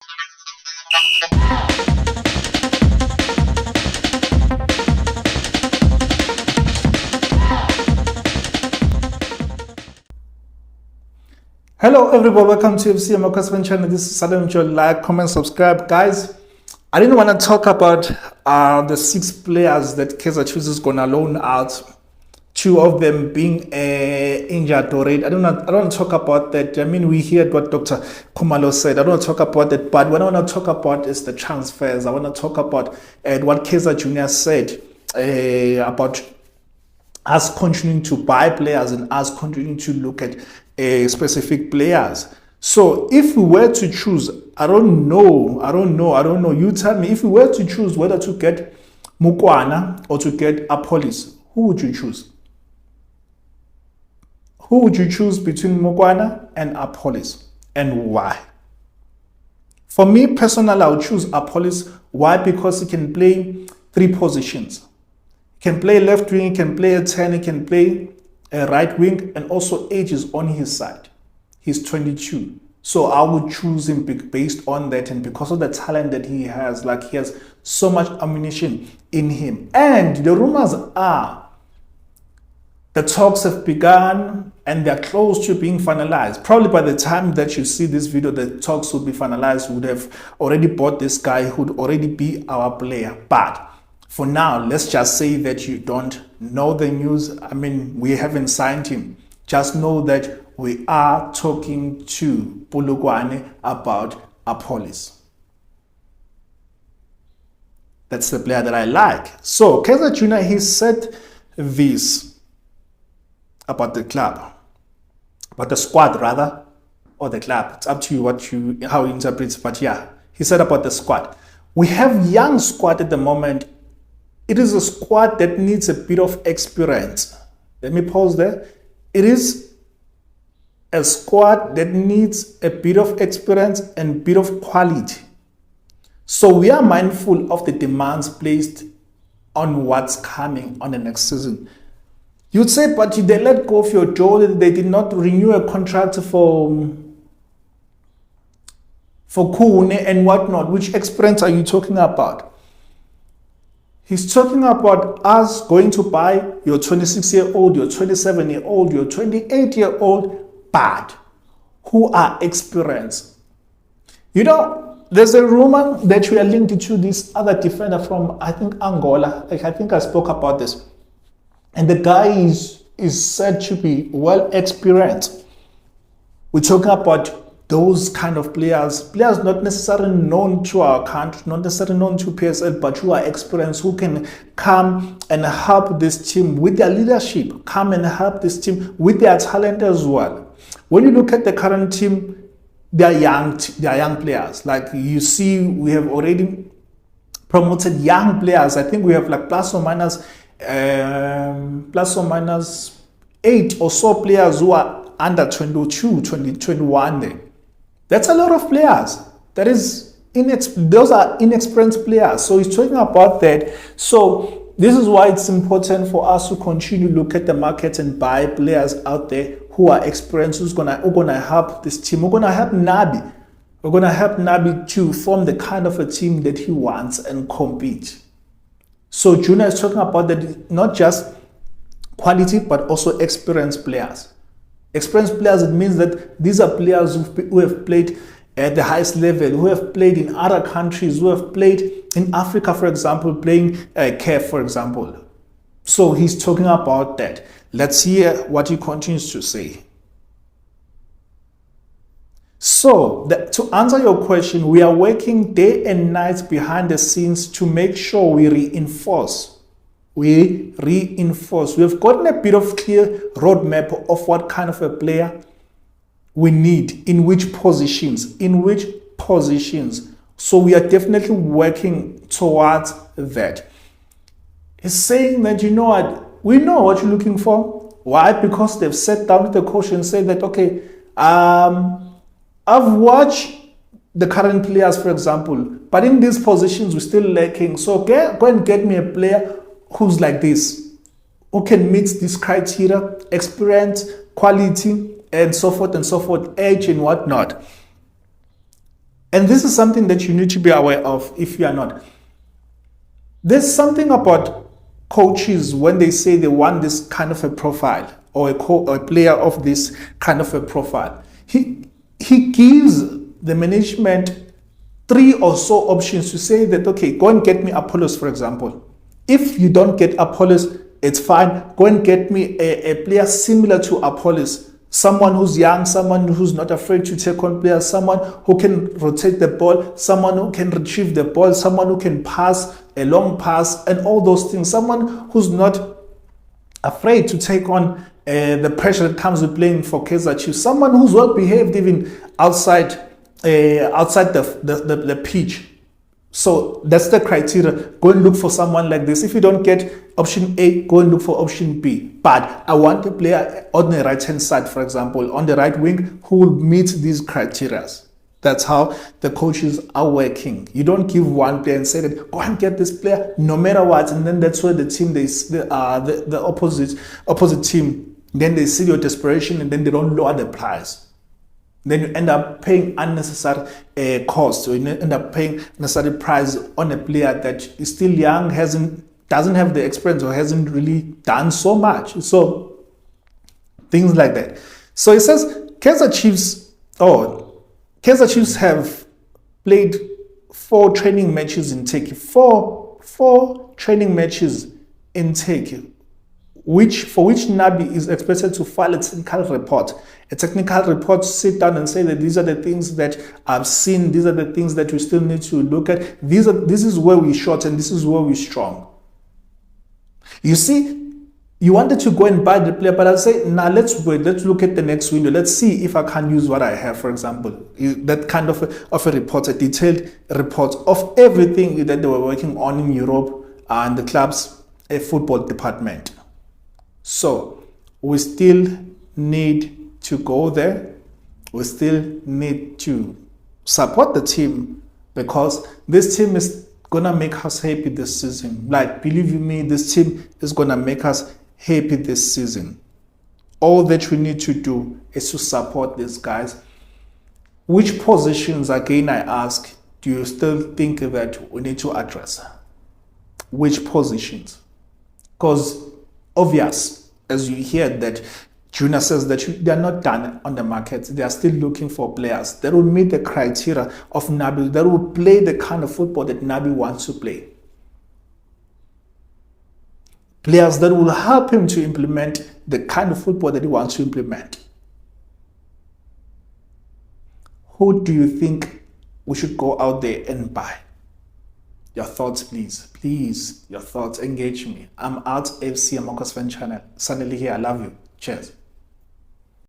Hello everybody, welcome to Amakhosi channel. This is Salam Joe. Like, comment, subscribe. Guys, I didn't want to talk about the 6 players that Kaizer Chiefs is gonna loan out. 2 of them being injured already. I don't want to talk about that. I mean, we heard what Dr. Khumalo said. I don't want to talk about that. But what I want to talk about is the transfers. I want to talk about what Kaizer Jr. said about us continuing to buy players and us continuing to look at specific players. So if we were to choose, I don't know, you tell me, if we were to choose whether to get Mukwana or to get Apolis, who would you choose? Who would you choose between Mukwana and Apolis, and why? For me personally, I would choose Apolis. Why? Because he can play 3 positions. He can play left wing, he can play a 10, he can play a right wing, and also age is on his side. He's 22. So I would choose him based on that, and because of the talent that he has, like he has so much ammunition in him. And the rumors are the talks have begun and they're close to being finalized. Probably by the time that you see this video, the talks will be finalized. We would have already bought this guy who would already be our player. But for now, let's just say that you don't know the news. I mean, we haven't signed him. Just know that we are talking to Polokwane about Apolis. That's the player that I like. So Kaizer Jr., he said this about the club, about the squad rather, or the club. It's up to you how you interpret it. But yeah, he said about the squad. We have young squad at the moment. It is a squad that needs a bit of experience. Let me pause there. It is a squad that needs a bit of experience and a bit of quality. So we are mindful of the demands placed on what's coming on the next season. You'd say, but they let go of your Joe, they did not renew a contract for Kune and whatnot. Which experience are you talking about? He's talking about us going to buy your 26-year-old, your 27-year-old, your 28-year-old, but who are experienced. You know, there's a rumor that we are linked to this other defender from, I think, Angola. I think I spoke about this. And the guy is said to be well experienced. We're talking about those kind of players not necessarily known to our country, not necessarily known to PSL, but who are experienced, who can come and help this team with their leadership, come and help this team with their talent as well. When you look at the current team, they are young players. Like you see, we have already promoted young players. I think we have like plus or minus 8 or so players who are under 22, 21 then. That's a lot of players. Those are inexperienced players. So he's talking about that. So this is why it's important for us to continue to look at the market and buy players out there who are experienced, who's gonna help this team. We're gonna help Nabi. We're gonna help Nabi to form the kind of a team that he wants and compete. So Junior is talking about that, not just quality, but also experienced players. Experienced players, it means that these are players who have played at the highest level, who have played in other countries, who have played in Africa, for example, playing CAF, for example. So he's talking about that. Let's hear what he continues to say. So, to answer your question, we are working day and night behind the scenes to make sure we reinforce. We have gotten a bit of clear roadmap of what kind of a player we need, in which positions. So we are definitely working towards that. He's saying that, you know what, we know what you're looking for. Why? Because they've sat down with the coach and said that, okay, I've watched the current players, for example, but in these positions we're still lacking. So go and get me a player who's like this, who can meet this criteria, experience, quality, and so forth, age and whatnot. And this is something that you need to be aware of if you are not. There's something about coaches when they say they want this kind of a profile or a player of this kind of a profile. He gives the management 3 or so options to say that, okay, go and get me Apollos, for example. If you don't get Apollos, it's fine. Go and get me a player similar to Apollos. Someone who's young, someone who's not afraid to take on players, someone who can rotate the ball, someone who can retrieve the ball, someone who can pass, a long pass, and all those things. Someone who's not afraid to take on the pressure that comes with playing for Kaizer Chiefs. Someone who's well behaved even outside the pitch. So that's the criteria. Go and look for someone like this. If you don't get option A, go and look for option B. But I want a player on the right hand side, for example, on the right wing, who will meet these criteria. That's how the coaches are working. You don't give one player and say that, go and get this player no matter what, and then that's where the team, the opposite team, then they see your desperation and then they don't lower the price. Then you end up paying unnecessary cost, or you end up paying unnecessary price on a player that is still young, doesn't have the experience, or hasn't really done so much. So things like that. So it says Kaizer Chiefs have played 4 training matches in Turkey. Four training matches in Turkey, for which Nabi is expected to file a technical report. A technical report to sit down and say that these are the things that I've seen, these are the things that we still need to look at. This is where we're short and this is where we're strong. You see, you wanted to go and buy the player, but I'll say, now let's wait, let's look at the next window. Let's see if I can use what I have, for example. That kind of a report, a detailed report of everything that they were working on in Europe and the club's football department. So we still need to go there. We still need to support the team, because this team is gonna make us happy this season. Like, believe you me, this team is gonna make us happy this season. All that we need to do is to support these guys. Which positions, again, I ask, do you still think that we need to address? Which positions? Because obvious, as you hear that Junior says that they are not done on the market. They are still looking for players that will meet the criteria of Nabi, that will play the kind of football that Nabi wants to play. Players that will help him to implement the kind of football that he wants to implement. Who do you think we should go out there and buy? Your thoughts, please. Please, your thoughts. Engage me. I'm out FC Amakhosi fan channel. Suddenly here. I love you. Cheers.